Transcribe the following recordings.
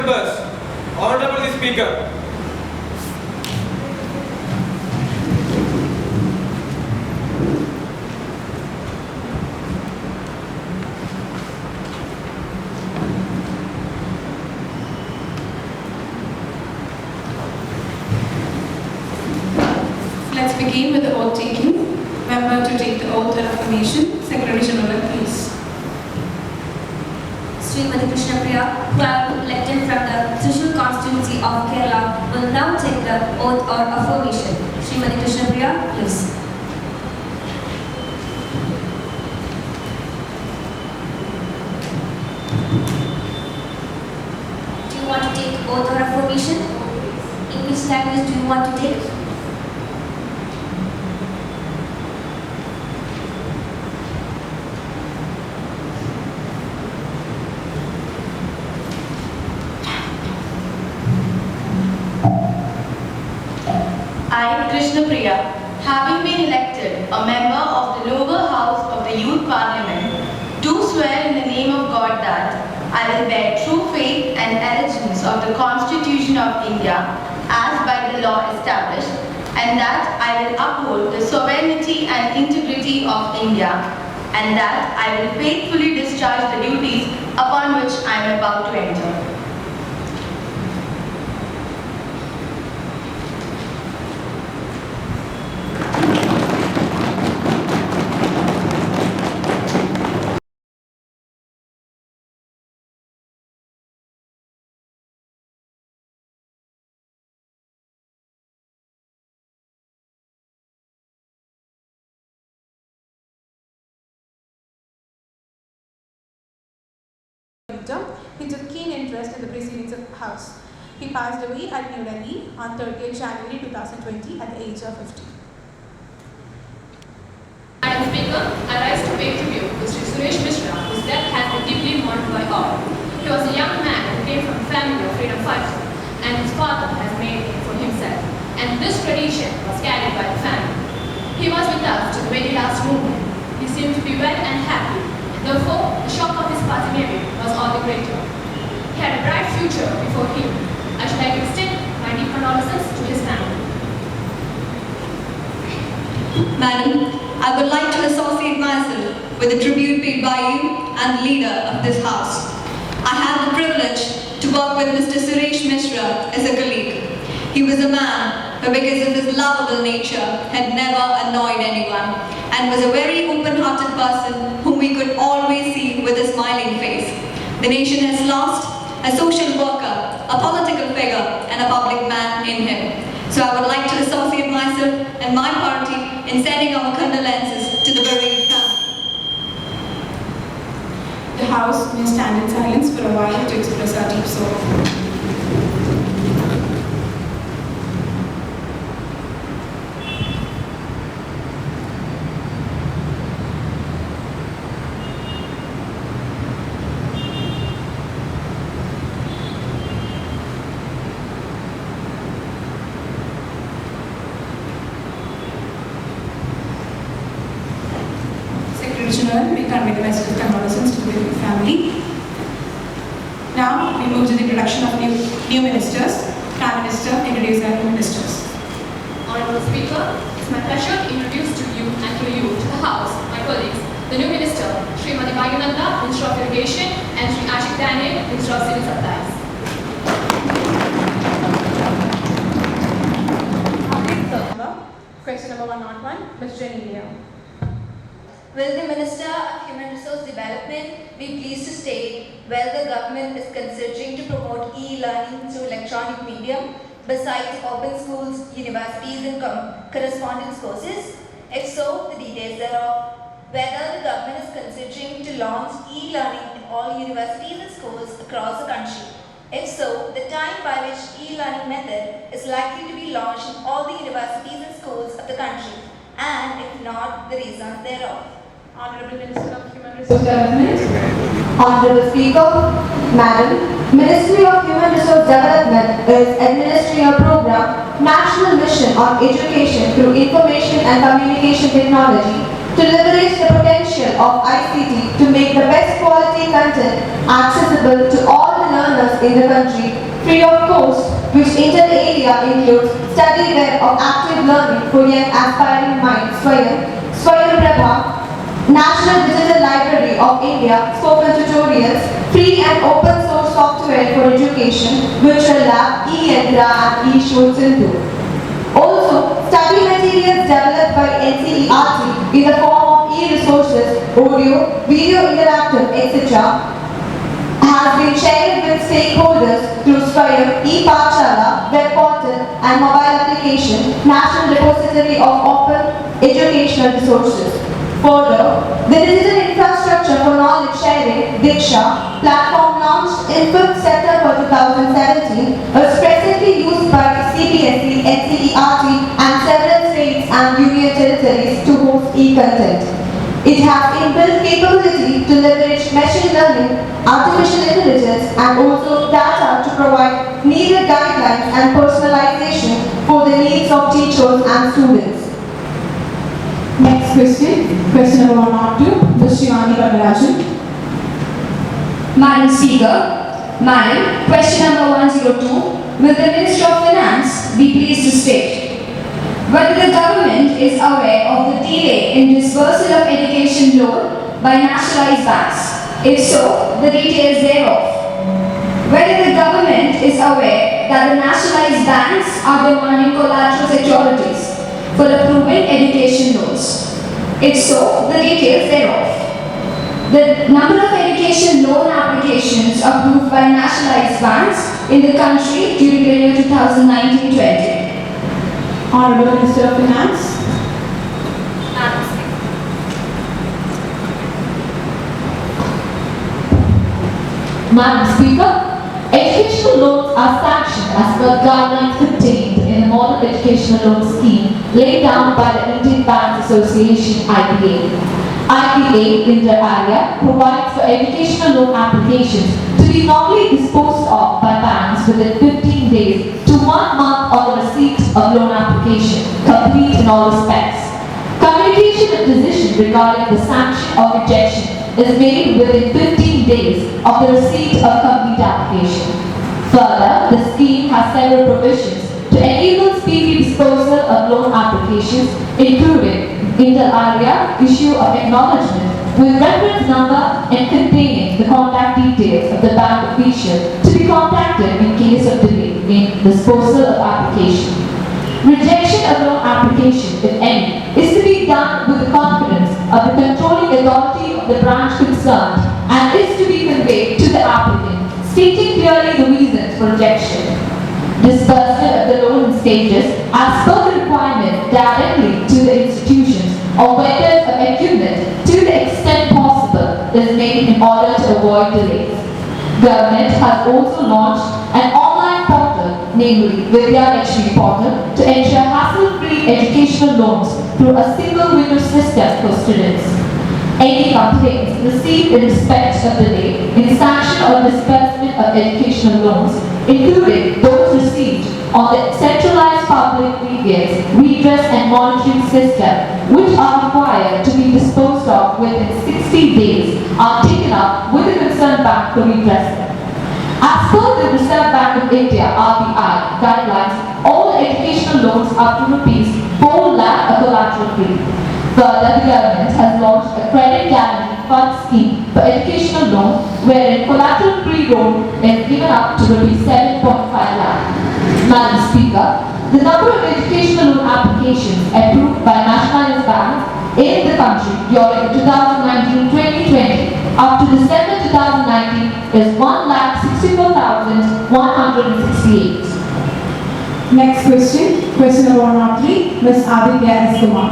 Members, Honorable Speaker. Let's begin with the oath taking. Member to take the oath and affirmation. Secretary General, please. Srimati Krishna Priya, who I have been elected from the Thrissur constituency of Kerala, will now take the oath or affirmation. Srimati Krishna Priya, please. Do you want to take oath or affirmation? In which language do you want to take? I, Krishna Priya, having been elected a member of the lower house of the Youth Parliament, do swear in the name of God that I will bear true faith and allegiance of the Constitution of India as by the law established, and that I will uphold the sovereignty and integrity of India, and that I will faithfully discharge the duties upon which I am about to enter. He took keen interest in the proceedings of the House. He passed away at New Delhi on 30th January 2020 at the age of 50. Madam Speaker, I rise to pay tribute to Mr. Suresh Mishra, whose death has been deeply mourned by all. He was a young man who came from a family of freedom fighters, and his father has made it for himself. And this tradition was carried by the family. He was with us to the very last moment. He seemed to be well and happy. Therefore, the shock of his passing away was all the greater. He had a bright future before him. I should like to extend my deep condolences to his family. Madam, I would like to associate myself with the tribute paid by you and the leader of this House. I had the privilege to work with Mr. Suresh Mishra as a colleague. He was a man who, because of his lovable nature, had never annoyed anyone and was a very open-hearted person whom we could always see with a smiling face. The nation has lost a social worker, a political figure, and a public man in him. So I would like to associate myself and my party in sending our condolences to the bereaved family. The House may stand in silence for a while to express our deep sorrow. General may convey the message of condolences to the bereaved family. Now we move to the introduction of new ministers. Prime Minister introduce our new ministers. Honorable Speaker, it's my pleasure to introduce to you and to you, to the House, my colleagues, the new Minister, Srimati Bhagananda, Minister of Irrigation, and Sri Ashik Daniel, Minister of Civil Supplies. Question number 101, Ms. Jenny Leo. Will the Minister of Human Resource Development be pleased to state whether the government is considering to promote e-learning through electronic medium besides open schools, universities and correspondence courses? If so, the details thereof. Whether the government is considering to launch e-learning in all universities and schools across the country. If so, the time by which e-learning method is likely to be launched in all the universities and schools of the country, and if not, the reasons thereof. Honorable Minister of Human Resource Development. Honorable Speaker, Madam, Ministry of Human Resource Development is administering a program, National Mission on Education through Information and Communication Technology to leverage the potential of ICT to make the best quality content accessible to all the learners in the country free of cost, which inter area includes study web of active learning for young aspiring minds, Swayam Prabha, National Digital Library of India, spoken tutorials, free and open source software for education, virtual lab, e-Yadra and e-Shod Sindhu. Also, study materials developed by NCERT in the form of e-resources, audio, video interactive, etc. has been shared with stakeholders through Swayam, e-Pachala, web portal and mobile application, National Repository of Open Educational Resources. Further, the digital infrastructure for knowledge sharing, Diksha, platform launched in 5th September 2017, was presently used by CBSE, NCERT and several states and union territories to host e-content. It has inbuilt capability to leverage machine learning, artificial intelligence and also data to provide needed guidelines and personalization for the needs of teachers and students. Next question number 102, Ms. Shivani Ramarajan. Madam Speaker, Madam, question number 102, will the Minister of Finance be pleased to state whether the government is aware of the delay in disbursal of education loan by nationalized banks? If so, the details thereof. Whether the government is aware that the nationalized banks are demanding collateral securities for approving education loans. If so, the details thereof. The number of education loan applications approved by nationalized banks in the country during the year 2019-20. Honorable Minister of Finance. Madam Speaker, educational loans are sanctioned as per guidelines contained in the Model Educational Loan Scheme laid down by the Indian Banks Association (IBA). IBA, inter alia, provides for educational loan applications to be normally disposed of by banks within 15 days to 1 month of the receipt of loan application, complete in all respects. Communication of decision regarding the sanction or rejection is made within 15 days of the receipt of complete application. Further, the scheme has several provisions to enable speedy disposal of loan applications, including inter alia issue of acknowledgement with reference number and containing the contact details of the bank official to be contacted in case of delay in disposal of application. Rejection of loan application, if any, is to be done with the confidence of the controlling authority of the branch concerned and is to be conveyed to the applicant, stating clearly the reasons for rejection. Disbursement of the loan in stages as per the requirement directly to the institutions or vendors of equipment to the extent possible is made in order to avoid delays. Government has also launched an online portal, namely Vidya Lakshmi portal, to ensure hassle-free educational loans through a single window system for students. Any complaints received in respect of delay in sanction or disbursement of educational loans, including those received on the centralized public grievance redress and monitoring system, which are required to be disposed of within 60 days, are taken up with the concerned bank for redressal. As per the Reserve Bank of India (RBI) guidelines, all educational loans up to ₹4 lakh are collateral free. Further, the government has launched a credit guarantee fund scheme for educational loans, wherein collateral-free loan is given up to ₹7.5 lakh. Madam Speaker, the number of educational loan applications approved by nationalized banks in the country during 2019-2020 up to December 2019 is 1,64,168. Next question number 103, Ms. Aditya S. Kumar.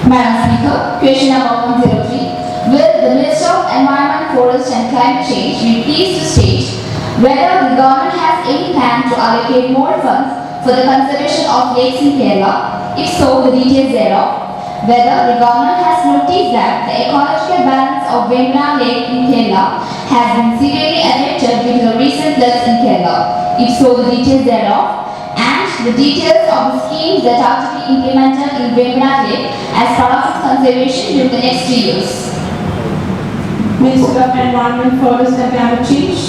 Madam Speaker, question number 103. Will the Minister of Environment, Forest and Climate Change be pleased to state whether the government has any plan to allocate more funds for the conservation of lakes in Kerala? If so, the details thereof. Whether the government has noticed that the ecological balance of Vemna Lake in Kerala has been severely affected due to the recent floods in Kerala. If so, the details thereof. And the details of the schemes that are to be implemented in Vemna Lake as part of its conservation during the next 3 years. Minister of Environment, Forest and Climate Change.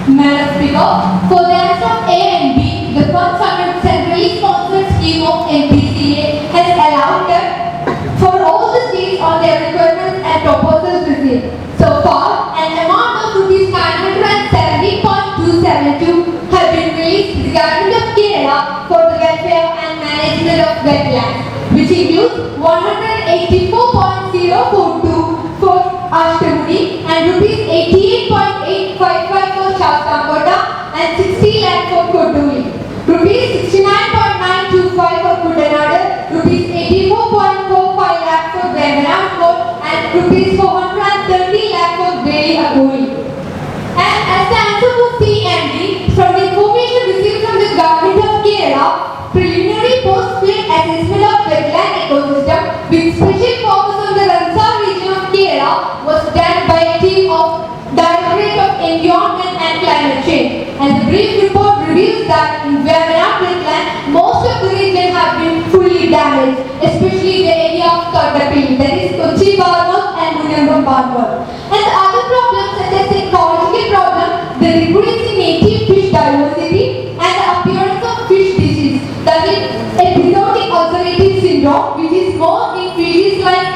Madam Speaker, for the answer of A and B, the funds under centrally sponsored scheme of NPCA has allowed that for all the states on their requirements and proposals received. So far, an amount of rupees 970.272 have been released to the government of Kerala for the welfare and management of wetlands, which includes 184.042 for Ashtamudi and rupees 88.855 for Shastankota and 60 lakh for Koduli, rupees 69.925 for Kudanadu, rupees 84.45 lakh for Vemanam Court and rupees 430 lakh for Veli Aguri. And as the answer for C and D, from the information received from the government of Kerala, preliminary post-flood assessment of wetland ecosystem with special focus on the Ramsar region of Kerala was done by a team of Directorate of Environment and Climate Change. And the brief report reveals that in Vemanam wetland, most of the region have been fully damaged, especially the area of Kottapilli, that is Kochi Barnos and Munambam Barnos. And the other problems such as the ecological problem, the reproducing native fish diversity, and the appearance of fish disease, that is episodic ulcerative syndrome, which is more in fishes like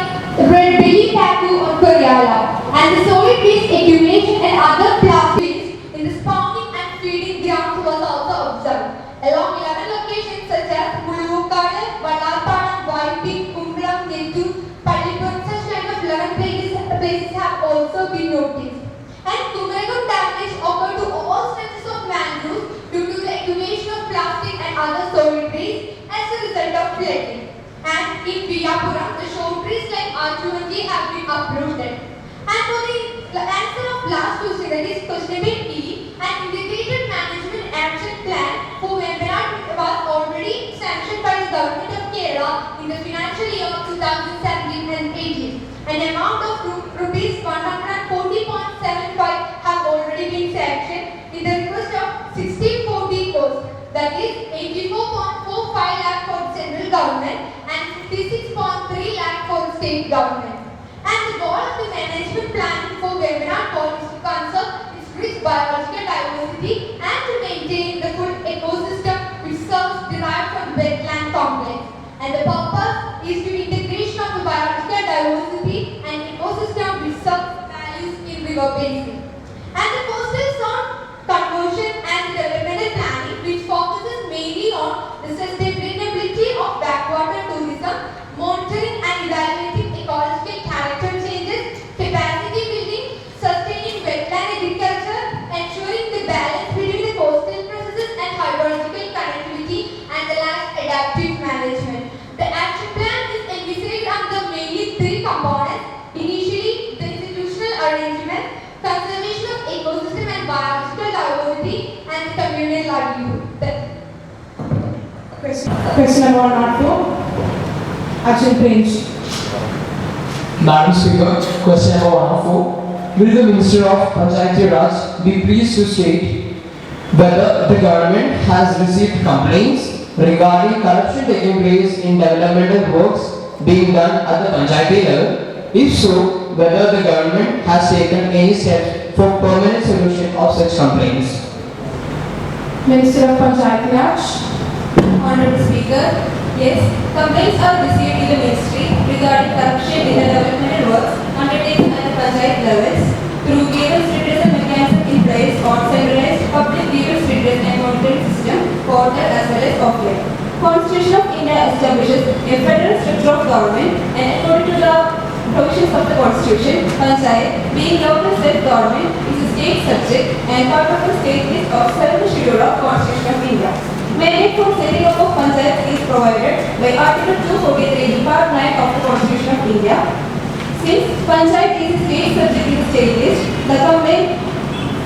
red belly tattoo or corialla, and the solid waste accumulation and other plastics in the spawning and feeding grounds was also observed. Along 11 locations such as Muluvukadu, Vallarpadam, Vaipik, Kumbalam, Nettu, Pallippuram, such kind of 11 places have also been noticed. And Kumaragam damage occurred to all stretches of mangroves due to the accumulation of plastic and other solid waste as a result of flooding. And in Viyapuram, the short trees like R20 have been uprooted. And for the answer of last question, that is question E, an integrated management action plan for Vemanam was already sanctioned by the government of Kerala in the financial year of 2017 and 18. An amount of rupees 140.75 have already been sanctioned in the request of 1640 crores, that is 84.45 lakh for the central government and 56.3 lakh for the state government. And the goal of the management planning for Vemanam Port is to conserve its rich biological diversity and to maintain the full ecosystem which serves derived from wetland complex. And the purpose is to integration of the biological diversity and ecosystem which serves values in river basin. And the coastal zone conversion and developmental planning which focuses mainly on the sustainability of backwater tourism, monitoring and evaluating ecological character changes, capacity building, sustaining wetland agriculture, ensuring the balance between the coastal processes and hydrological connectivity and the land adaptive management. The action plan is envisaged under mainly three components. Initially, the institutional arrangement, conservation of ecosystem and biological diversity, and the communal livelihood. Question number 104. Arjun Prince. Madam Speaker, question number 104. Will the Minister of Panchayati Raj be pleased to state whether the government has received complaints regarding corruption taking place in developmental works being done at the Panchayati level? If so, whether the government has taken any steps for permanent solution of such complaints? Minister of Panchayati Raj. Honorable Speaker, yes, complaints are received in the ministry regarding corruption in the developmental works undertaken at the panchayat levels through grievance redressal mechanism in place on centralized public grievance redress and monitoring system, portal as well as offline. Constitution of India establishes a federal structure of government, and according to the provisions of the Constitution, panchayat, being local self-government, is a state subject and part of the state list of 7th schedule of Constitution of India. Mandate for setting up of panchayat is provided by Article 243, Part 9 of the Constitution of India. Since panchayat is a state subject in the state list, the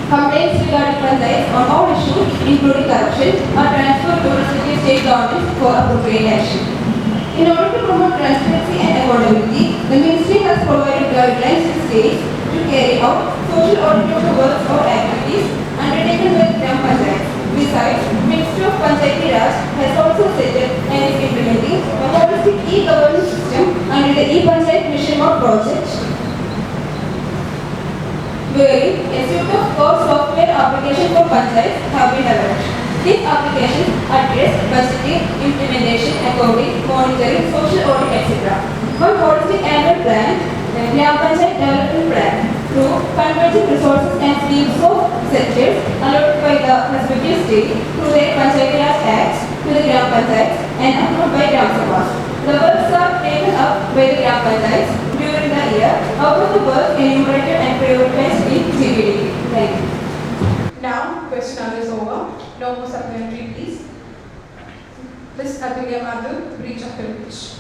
complaints regarding panchayats on all issues, including corruption, are transferred to respective state governments for appropriate action. In order to promote transparency and accountability, the ministry has provided guidelines to states to carry out social audit of the works or activities undertaken by the Gram Panchayats. Besides, Ministry of Panchayati Raj has also set up and is implementing a holistic e-governance system under the e-Panchayat Mission Mode project, wherein a suitable of core software applications for panchayats have been developed. These applications address budgeting, implementation, accounting, monitoring, social audit, etc. One holistic annual plan, the Gram Panchayat Development Plan, through converging resources and schemes of sectors allotted by the respective state through their Panchayat Raj Acts to the Gram Panchayats and approved by Gram Sabhas. The works are taken up by the Gram Panchayats during the year out of the work enumerated and prioritized in GPD. Thank you. Now, question hour is over. No more supplementary, please. Ms. Atulya Madhu, breach of privilege.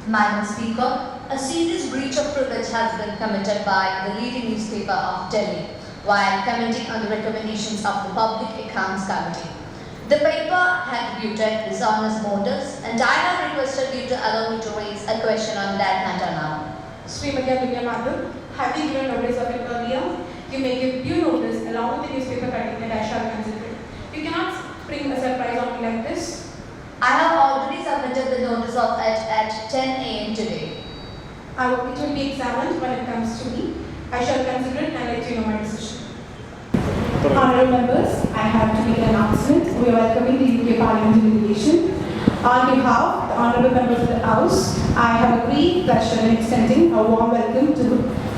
Madam Speaker, a serious breach of privilege has been committed by the leading newspaper of Delhi while commenting on the recommendations of the Public Accounts Committee. The paper had attributed dishonest motives, and I have requested you to allow me to raise a question on that matter now. Srimati Atulya Madhu, having given notice of it earlier, you may give due notice along with the newspaper cutting that I shall consider it. You cannot spring a surprise on me like this. I have already submitted the notice of it at 10 a.m. today. It will be examined when it comes to me. I shall consider it and let you know my decision. Honourable members, I have to make an announcement. We are welcoming the UK Parliament delegation. On behalf of the Honourable members of the House, I have a great pleasure in extending a warm welcome to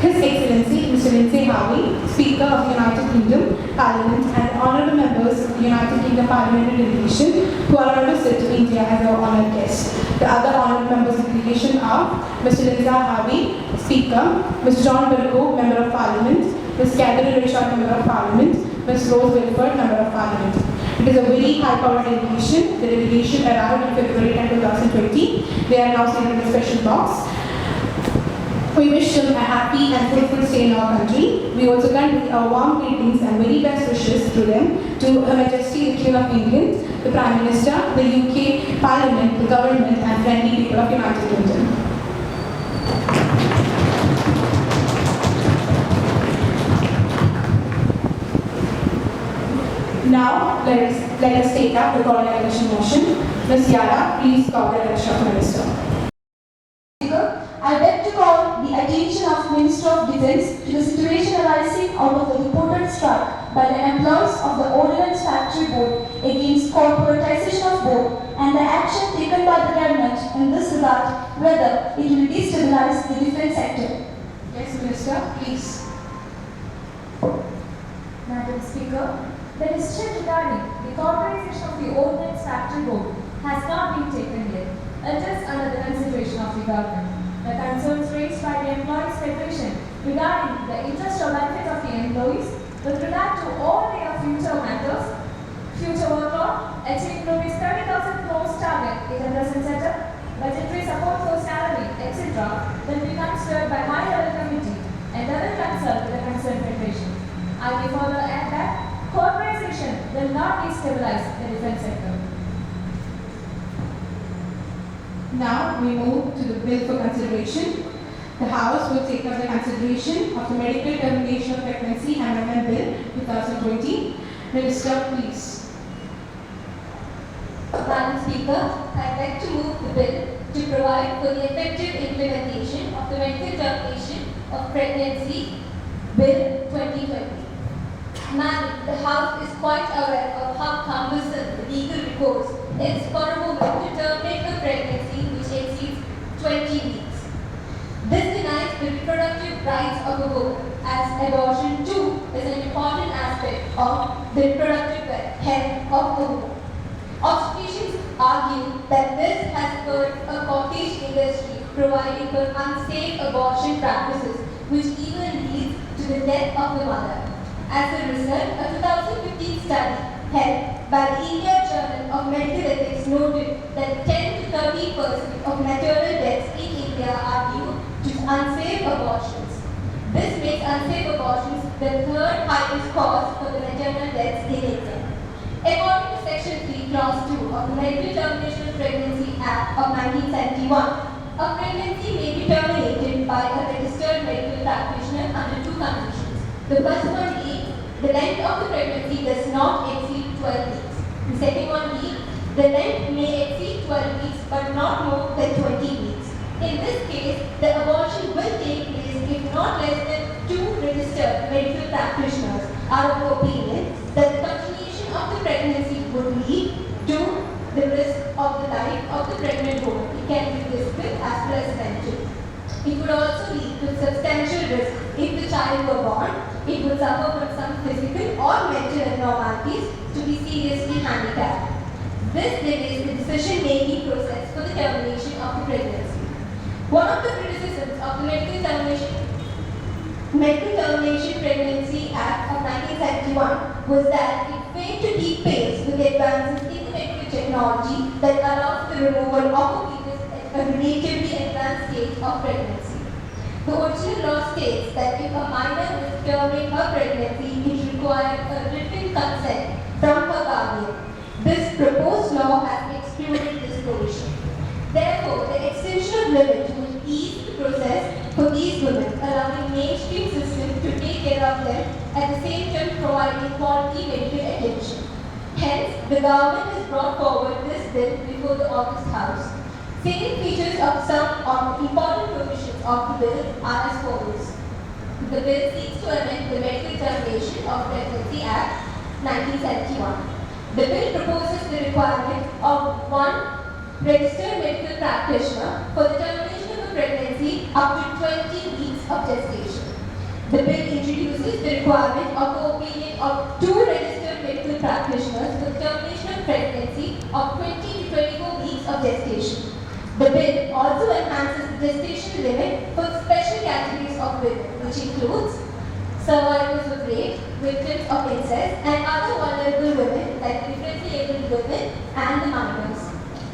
His Excellency Mr. Lindsay Harvey, Speaker of the United Kingdom Parliament, and the Honourable members of the United Kingdom Parliamentary delegation who are on visit to India as our honoured guests. The other honourable members of the delegation are Mr. Lindsay Harvey, Speaker, Mr. John Bercow, Member of Parliament, Ms. Catherine Richard, Member of Parliament, Ms. Rose Wilford, Member of Parliament. It is a very high-powered delegation. The delegation arrived in February 10, 2020. They are now seated in a special box. We wish them a happy and fruitful stay in our country. We also convey our warm greetings and very best wishes to them, to Her Majesty the King of England, the Prime Minister, the UK Parliament, the government, and friendly people of United Kingdom. Now, let us take up the calling election motion. Ms. Yara, please call the election of Minister. I beg to call the attention of Minister of Defence to the situation arising out of the reported strike by the employees of the Ordnance Factory Board against corporatization of board and the action taken by the government in this regard, whether it will destabilize the defence sector. Yes, Minister, please. Madam Speaker, the decision regarding the corporatization of the Ordnance Factory Board has not been taken yet. It is under the consideration of the government. The concerns raised by the Employees Federation regarding the interest or benefit of the employees with regard to all their future matters, future workload, achieving rupees 30,000 crores target in the present setup, budgetary support for salary, etc., will be considered by high-level committee and they will consult with the concerned federation. I may further add that corporatization will not destabilize the defence sector. Now we move to the bill for consideration. The House will take up the consideration of the Medical Termination of Pregnancy Amendment Bill 2020. Minister, please. Madam Speaker, I'd like to move the bill to provide for the effective implementation of the Medical Termination of Pregnancy Bill 2020. Madam, the House is quite aware of how cumbersome the legal recourse is for a woman to terminate a pregnancy which exceeds 20 weeks. This denies the reproductive rights of a woman, as abortion too is an important aspect of the reproductive health of a woman. Obstetricians argue that this has spurred a cottage industry providing for unsafe abortion practices, which even leads to the death of the mother. As a result, a 2015 study held by the India Journal of Medical Ethics noted that 10 to 30% of maternal deaths in India are due to unsafe abortions. This makes unsafe abortions the third highest cause for the maternal deaths in India. According to Section 3, Clause 2 of the Medical Termination of Pregnancy Act of 1971, a pregnancy may be terminated by a registered medical practitioner under two conditions. The first one is the length of the pregnancy does not exceed 12 weeks. The second one is the length may exceed 12 weeks but not more than 20 weeks. In this case, the abortion will take place if not less than 2 registered medical practitioners are of the opinion that the continuation of the pregnancy would lead to the risk of the life of the pregnant woman. It can be visible as well as mental. It would also lead to substantial risk if the child were born. It would suffer from some physical or mental abnormalities to be seriously handicapped. This delays the decision-making process for the termination of the pregnancy. One of the criticisms of the Medical Termination Pregnancy Act of 1971 was that it failed to keep pace with advances in the medical technology that allows the removal of a fetus at a relatively advanced stage of pregnancy. The original law states that if a minor is to terminate her pregnancy, it required a written consent from her guardian. This proposed law has excluded this provision. Therefore, the extension of limit will ease the process for these women, allowing mainstream systems to take care of them at the same time providing quality medical attention. Hence, the government has brought forward this bill before the August House. Salient features of some of the important provisions of the bill are as follows. The bill seeks to amend the Medical Termination of Pregnancy Act 1971. The bill proposes the requirement of one registered medical practitioner for the termination of a pregnancy up to 20 weeks of gestation. The bill introduces the requirement of the opinion of 2 registered medical practitioners for the termination of pregnancy of 20 to 24 weeks of gestation. The bill also enhances the gestation limit for special categories of women, which includes survivors of rape, victims of incest, and other vulnerable women like differently abled women and the minors.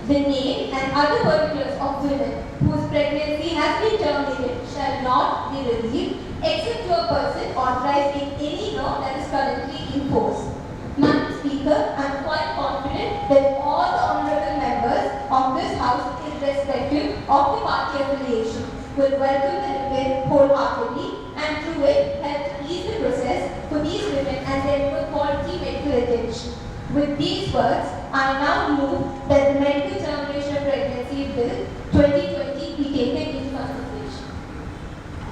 The name and other particulars of women whose pregnancy has been terminated shall not be revealed except to a person authorized in any law that is currently in force. Madam Speaker, I am quite confident that all the honourable members of this House, irrespective of the party affiliation, will welcome the bill wholeheartedly and through it help ease the process for these women and their quality medical attention. With these words, I now move that the Medical Termination of Pregnancy Bill 2020 be taken into consideration.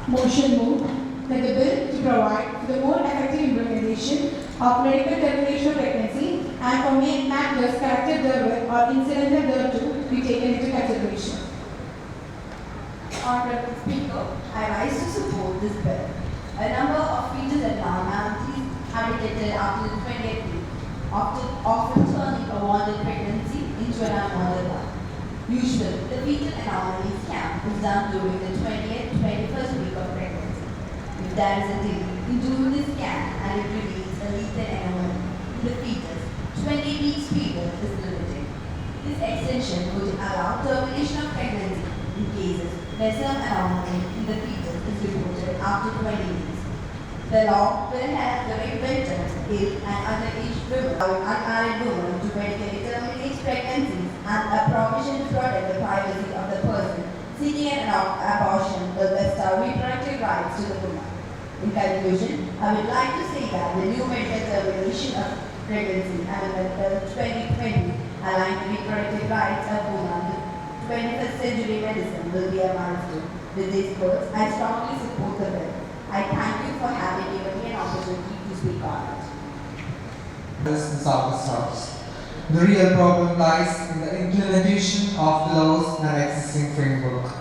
Motion moved that the bill to provide for the more effective implementation of medical termination of pregnancy and for matters connected therewith or incidental thereto be taken into consideration. Honorable Speaker, I rise to support this bill. A number of fetus abnormalities are detected after the 20th week, often turning a wanted pregnancy into an unwanted one. Usually, the fetal anomaly scan is done during the 20th to 21st week of pregnancy. If there is a delay in doing the scan and it reveals a lethal anomaly in the fetus, 20 weeks period is limited. This extension would allow termination of pregnancy in cases where some anomaly in the fetus is reported after 20 weeks. The law will help the victims, ill and underage women, or unmarried women to medically terminate pregnancies, and a provision to protect the privacy of the person seeking an abortion will bestow reproductive rights to the woman. In conclusion, I would like to say that the new medical termination of pregnancy and Bill 2020 aligned the reproductive rights of women with 21st century medicine will be a milestone. With these words, I strongly support the bill. I thank you for having given me an opportunity to speak on it. This is our House. The real problem lies in the implementation of the laws and existing framework.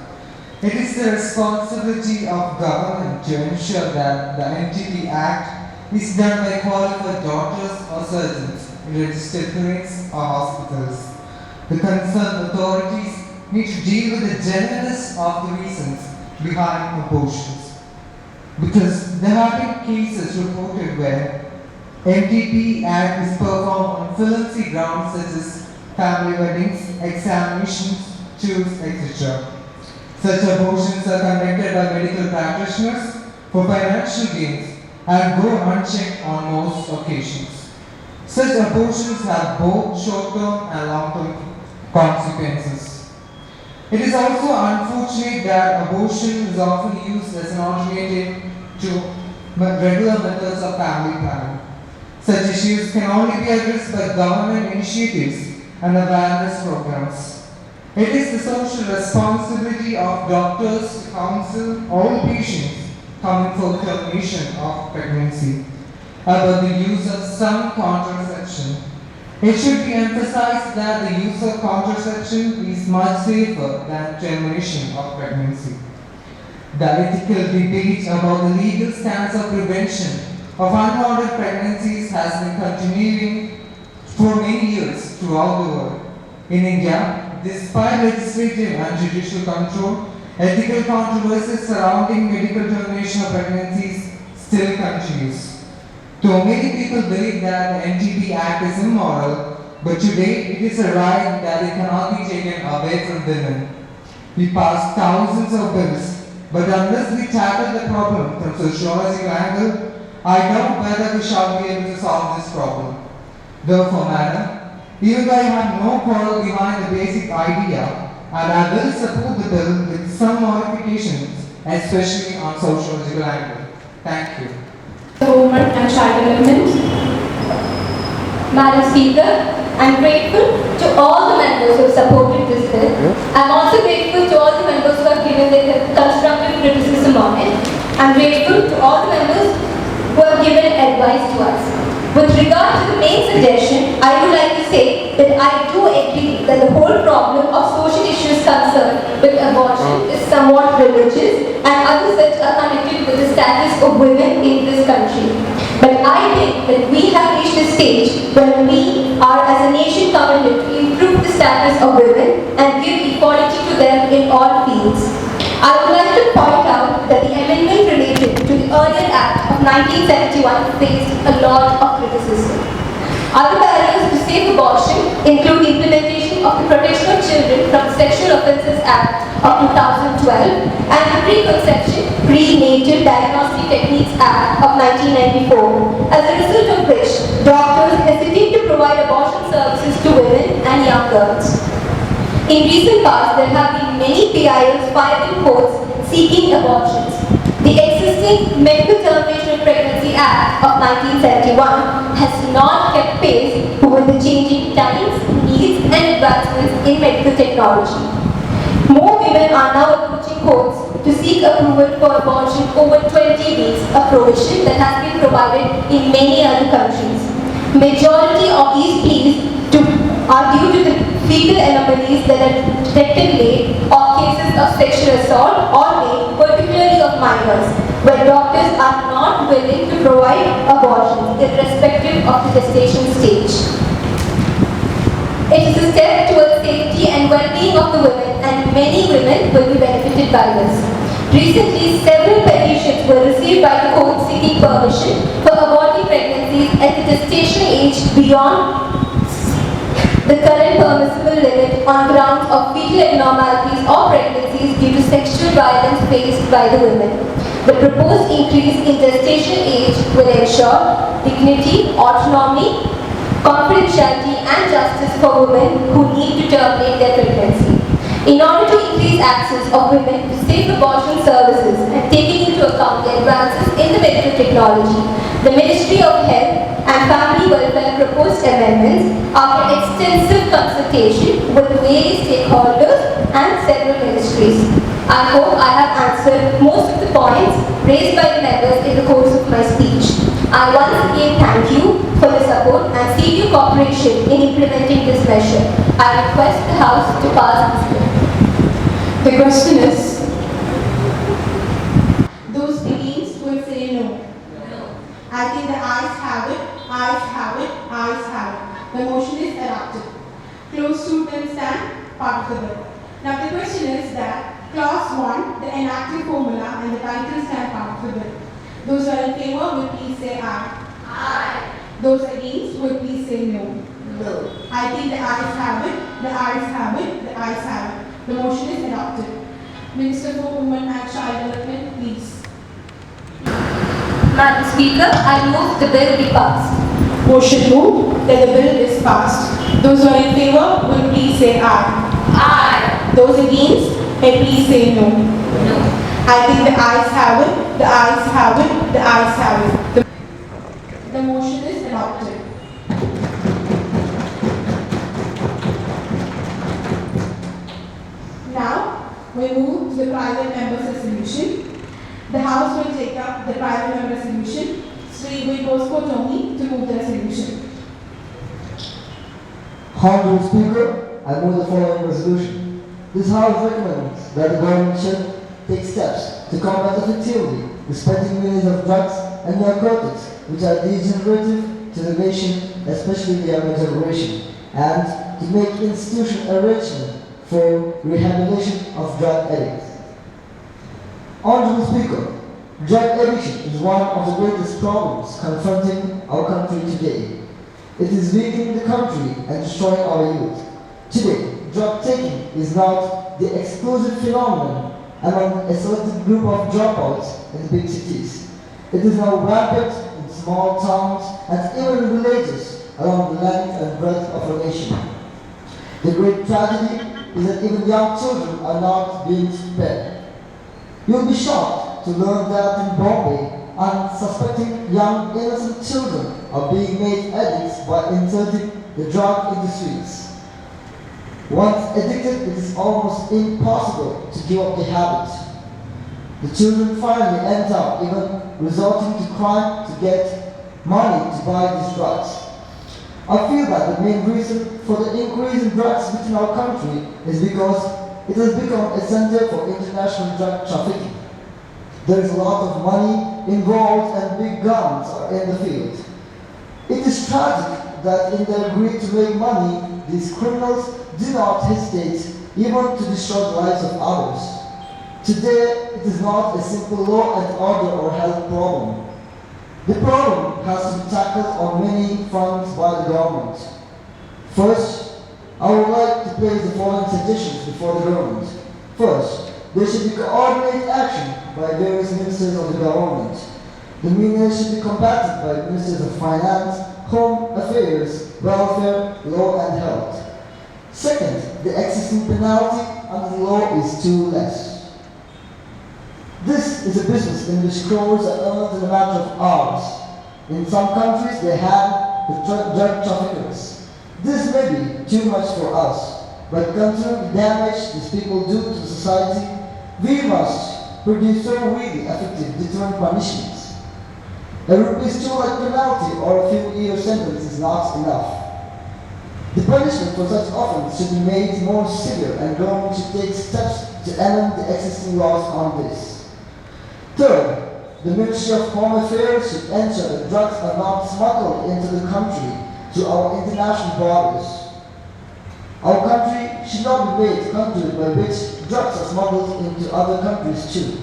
It is the responsibility of government to ensure that the NTP Act is done by qualified doctors or surgeons in registered clinics or hospitals. The concerned authorities need to deal with the genuineness of the reasons behind abortions. Because there have been cases reported where MTP Act is performed on flimsy grounds such as family weddings, examinations, tubes, etc. Such abortions are conducted by medical practitioners for financial gains and go unchecked on most occasions. Such abortions have both short-term and long-term consequences. It is also unfortunate that abortion is often used as an alternative to regular methods of family planning. Such issues can only be addressed by government initiatives and awareness programs. It is the social responsibility of doctors to counsel all patients coming for the termination of pregnancy about the use of some contraception. It should be emphasized that the use of contraception is much safer than termination of pregnancy. The ethical debate about the legal stance of prevention of unwanted pregnancies has been continuing for many years throughout the world. In India, despite legislative and judicial control, ethical controversies surrounding medical termination of pregnancies still continues. Though many people believe that the NTB Act is immoral, but today it is a right that it cannot be taken away from women. We pass thousands of bills, but unless we tackle the problem from sociological angle, I doubt whether we shall be able to solve this problem. Therefore, madam, even though I have no quarrel behind the basic idea, and I will support the bill with some modifications, especially on sociological angle. Thank you. The Women and Child Development. Madam Speaker, I'm grateful to all the members who have supported this bill. I'm also grateful to all the members who have given their constructive criticism on it. I'm grateful to all the members who have given advice to us. With regard to the main suggestion, I would like to say that I do agree that the whole problem of social issues concerned with abortion is somewhat religious and other such are connected with the status of women in this country. But I think that we have reached a stage where we are as a nation committed to improve the status of women and give equality to them in all fields. I would like to point out that the amendment related to the earlier Act of 1971 faced a lot of criticism. Other barriers to safe abortion include implementation of the Protection of Children from Sexual Offences Act of 2012 and the Preconception, Prenatal Diagnostic Techniques Act of 1994, as a result of which doctors hesitate to provide abortion services to women and young girls. In recent past, there have been many PILs filed in courts seeking abortions. The existing Medical Termination of Pregnancy Act of 1971 has not kept pace with the changing times, needs and advancements in medical technology. More women are now approaching courts to seek approval for abortion over 20 weeks, a provision that has been provided in many other countries. Majority of these pleas are due to the fetal anomalies that are detected late or cases of sexual assault or rape, particularly of minors, where doctors are not willing to provide abortions irrespective of the gestation stage. It is a step towards safety and well-being of the women, and many women will be benefited by this. Recently, several petitions were received by the court seeking permission for aborting pregnancies at the gestation age beyond the current permissible limit on grounds of fetal abnormalities or pregnancies due to sexual violence faced by the women. The proposed increase in gestation age will ensure dignity, autonomy, confidentiality and justice for women who need to terminate their pregnancy. In order to increase access of women to safe abortion services and taking into account the advances in the medical technology, the Ministry of Health and Family Welfare proposed amendments after extensive consultation with various stakeholders and several ministries. I hope I have answered most of the points raised by the members in the course of my speech. I once again thank you for the support and seek your cooperation in implementing this measure. I request the House to pass this bill. The question is, those against will say no. I think the ayes have it, ayes have it, ayes have it. The motion is adopted. Close to them stand part of the bill. Now the question is that clause 1, the enacting formula and the title stand part of the bill. Those who are in favor will please say aye. Aye. Those against will please say no. No. I think the ayes have it, the ayes have it, the ayes have it. The motion is adopted. Minister for Women and Child Development, please. Madam Speaker, I move the bill be passed. Motion moved that the bill is passed. Those who are in favor will please say aye. Aye. Those against may please say no. No. I think the ayes have it, the ayes have it, the ayes have it. The motion is adopted. Now, we move to the private members' resolution. The House will take up the Parliament resolution. Sri will postpone Tony to move the resolution. Honorable Speaker, I move the following resolution. This House recommends that the government should take steps to combat effectively the spending millions of drugs and narcotics which are degenerative to the nation, especially the younger generation, and to make institutional arrangement for rehabilitation of drug addicts. Honorable Speaker, drug addiction is one of the greatest problems confronting our country today. It is weakening the country and destroying our youth. Today, drug taking is not the exclusive phenomenon among a selected group of dropouts in big cities. It is now rampant in small towns and even villages along the length and breadth of our nation. The great tragedy is that even young children are not being spared. You'll be shocked to learn that in Bombay, unsuspecting young innocent children are being made addicts by inserting the drug in the streets. Once addicted, it is almost impossible to give up the habit. The children finally end up even resorting to crime to get money to buy these drugs. I feel that the main reason for the increase in drugs within our country is because it has become a center for international drug trafficking. There is a lot of money involved and big guns are in the field. It is tragic that in their greed to make money, these criminals do not hesitate even to destroy the lives of others. Today, it is not a simple law and order or health problem. The problem has to be tackled on many fronts by the government. First, I would like to place the following suggestions before the government. First, there should be coordinated action by various ministers of the government. The menace should be combated by ministers of finance, home affairs, welfare, law and health. Second, the existing penalty under the law is too less. This is a business in which crores are earned in a matter of hours. In some countries, they have the drug traffickers. This may be too much for us, but considering the damage these people do to the society, we must produce so really effective deterrent punishments. A Rs. 2 lakh penalty or a few year sentence is not enough. The punishment for such offense should be made more severe and government should take steps to amend the existing laws on this. Third, the Ministry of Home Affairs should ensure that drugs are not smuggled into the country through our international borders. Our country should not be made a country by which drugs are smuggled into other countries too.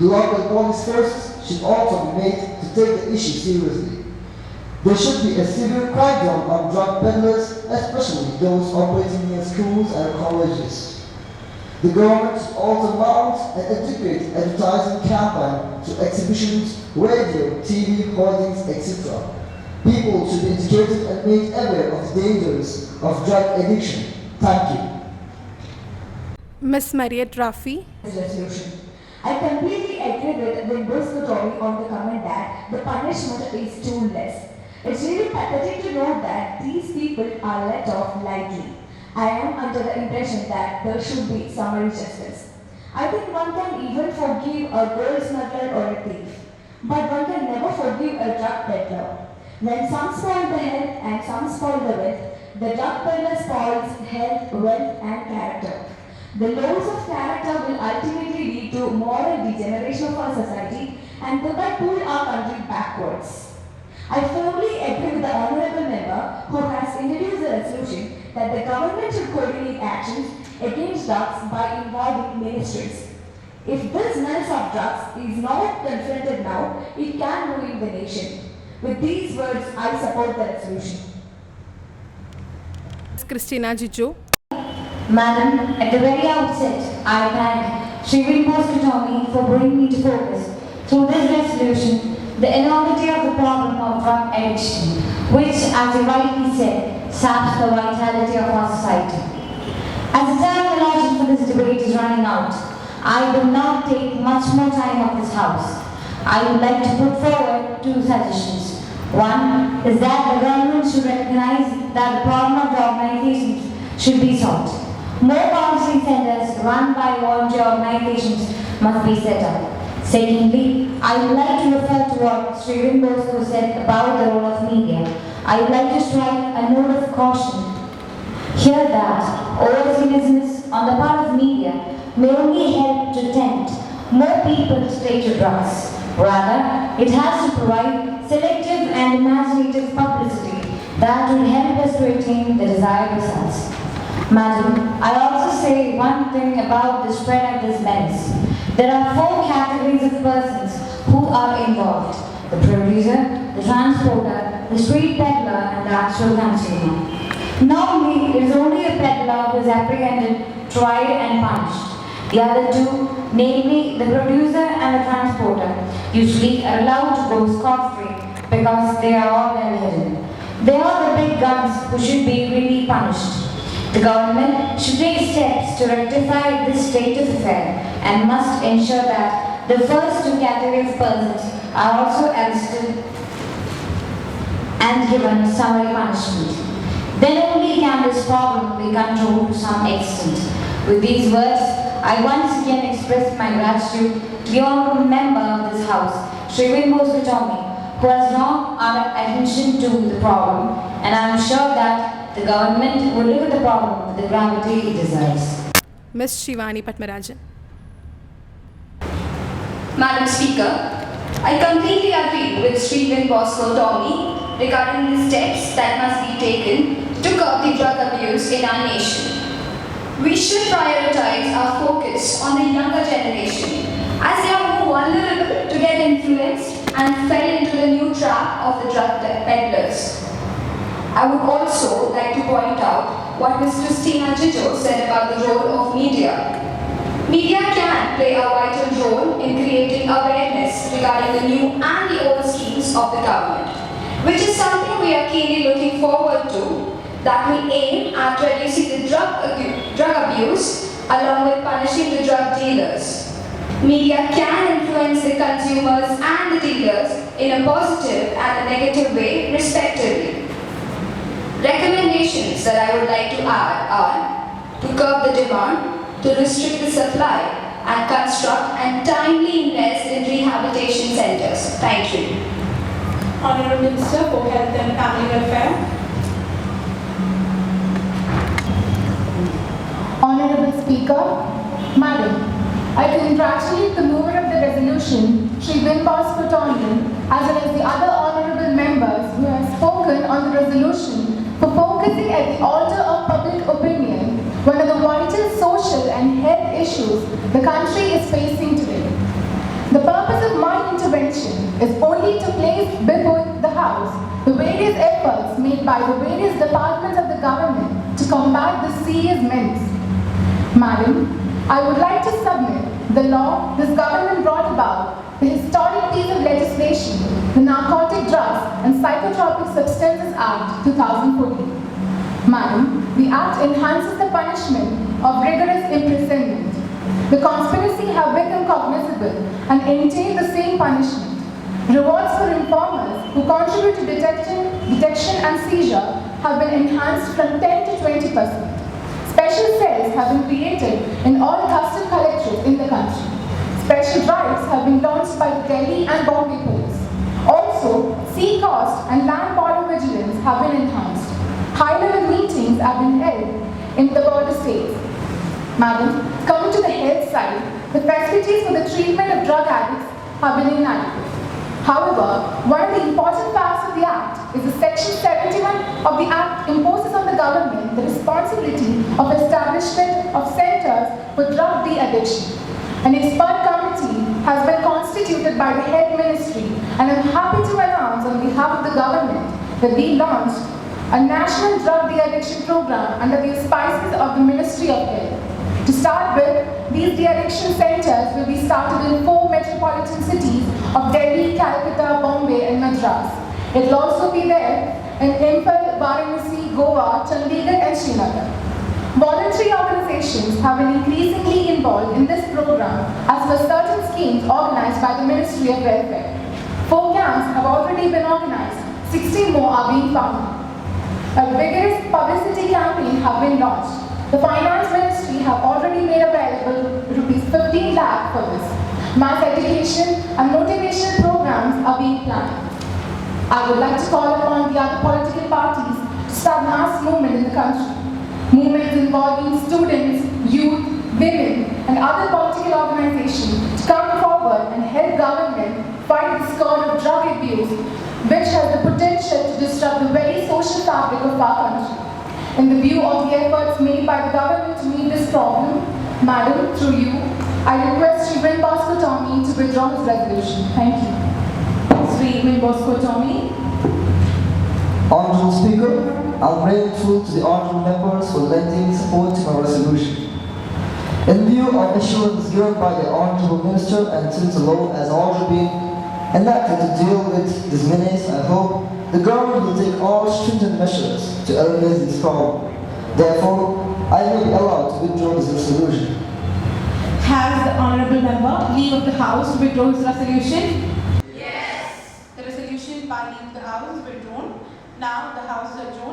The local police forces should also be made to take the issue seriously. There should be a severe crackdown on drug peddlers, especially those operating near schools and colleges. The government should also mount an educated advertising campaign through exhibitions, radio, TV, hoardings, etc. People should be educated and made aware of the dangers of drug addiction. Thank you. Ms. Mariette Rafi. Resolution. I completely agree with Windows Kutori on the comment that the punishment is too less. It's really pathetic to know that these people are let off lightly. I am under the impression that there should be summary justice. I think one can even forgive a gold smuggler or a thief, but one can never forgive a drug peddler. When some spoil the health and some spoil the wealth, the drug peddler spoils health, wealth and character. The loss of character will ultimately lead to moral degeneration of our society and thereby pull our country backwards. I firmly agree with the honourable member who has introduced the resolution that the government should coordinate actions against drugs by involving ministries. If this menace of drugs is not confronted now, it can ruin the nation. With these words, I support the resolution. Christina Jiju. Madam, at the very outset, I thank Sri Kutori for bringing me to focus through this resolution the enormity of the problem of drug addiction, which, as you rightly said, saps the vitality of our society. As the time allotted for this debate is running out, I will not take much more time of this House. I would like to put forward two suggestions. One is that the government should recognize that the problem of drug organizations should be solved. More counseling centers run by voluntary organizations must be set up. Secondly, I would like to refer to what Sri Bosco said about the role of media. I would like to strike a note of caution here that over-seriousness on the part of media may only help to tempt more people to take to drugs. Rather, it has to provide selective and imaginative publicity that would help us to attain the desired results. Madam, I also say one thing about the spread of this menace. There are 4 categories of persons who are involved: the producer, the transporter, the street peddler, and the actual consumer. Normally, it is only the peddler who is apprehended, tried, and punished. The other 2, namely the producer and the transporter, usually are allowed to go scot-free because they are all well hidden. They are the big guns who should be really punished. The government should take steps to rectify this state of affair and must ensure that the first 2 categories of persons are also arrested and given summary punishment. Then only can this problem be controlled to some extent. With these words, I once again express my gratitude to the honorable member of this house, Sri Bosco Tommy, who has drawn our attention to the problem, and I am sure that the government will look at the problem with the gravity it deserves. Ms. Shivani Patmarajan. Madam Speaker, I completely agree with Sri Bosco Tommy regarding the steps that must be taken to curb the drug abuse in our nation. We should prioritize our focus on the younger generation, as they are more vulnerable to get influenced and fell into the new trap of the drug peddlers. I would also like to point out what Ms. Christina Jito said about the role of media. Media can play a vital role in creating awareness regarding the new and the old schemes of the government, which is something we are keenly looking forward to, that will aim at reducing the drug abuse along with punishing the drug dealers. Media can influence the consumers and the dealers in a positive and a negative way, respectively. Recommendations that I would like to add are to curb the demand, to restrict the supply, and construct and timely invest in rehabilitation centers. Thank you. Honorable Minister for Health and Family Welfare. Honorable Speaker, Madam, I congratulate the mover of the resolution, Sri Bosco Tommy, as well as the other honorable members who have spoken on the resolution for focusing at the altar of public opinion, one of the vital social and health issues the country is facing today. The purpose of my intervention is only to place before the House the various efforts made by the various departments of the government to combat this serious menace. Madam, I would like to submit the law this government brought about, the historic piece of legislation, the Narcotic Drugs and Psychotropic Substances Act 2014. Madam, the Act enhances the punishment of rigorous imprisonment. The conspiracy have become cognizable and entail the same punishment. Rewards for informers who contribute to detection and seizure have been enhanced from 10 to 20%. Special cells have been created in all custom collectorates in the country. Special drives have been launched by the Delhi and Bombay police. Also, sea coast and land border vigilance have been enhanced. High-level meetings have been held in the border states. Madam, coming to the health side, the facilities for the treatment of drug addicts have been inadequate. However, one of the important parts of the Act is the Section 71 of the Act imposes on the government the responsibility of establishment of centers for drug de-addiction. An expert committee has been constituted by the Health Ministry, and I am happy to announce on behalf of the government that we launched a national drug de-addiction program under the auspices of the Ministry of Health. To start with, these de-addiction centers will be started in 4 metropolitan cities of Delhi, Calcutta, Bombay and Madras. It will also be there in Imphal, Varanasi, Goa, Chandigarh and Srinagar. Voluntary organizations have been increasingly involved in this program as per certain schemes organized by the Ministry of Welfare. 4 camps have already been organized, 60 more are being founded. A vigorous publicity campaign have been launched. The Finance Ministry have already made available rupees 15 lakh for this. Mass education and motivational programs are being planned. I would like to call upon the other political parties to start mass movement in the country. Movements involving students, youth, women, and other political organizations to come forward and help government fight the scourge of drug abuse, which has the potential to disrupt the very social fabric of our country. In the view of the efforts made by the government to meet this problem, Madam, through you, I request Sri Win Bosco Tommy to withdraw his resolution. Thank you. Sri Win Bosco Tommy. Honorable Speaker, I'm grateful to the honorable members for lending support to my resolution. In view of assurance given by the Honorable Minister and since the law has already been enacted to deal with this menace, I hope the government will take all stringent measures to eliminate this problem. Therefore, I may be allowed to withdraw this resolution. Has the honorable member leave of the House to withdraw his resolution? Yes. The resolution by leave of the House is withdrawn. Now the House is adjourned.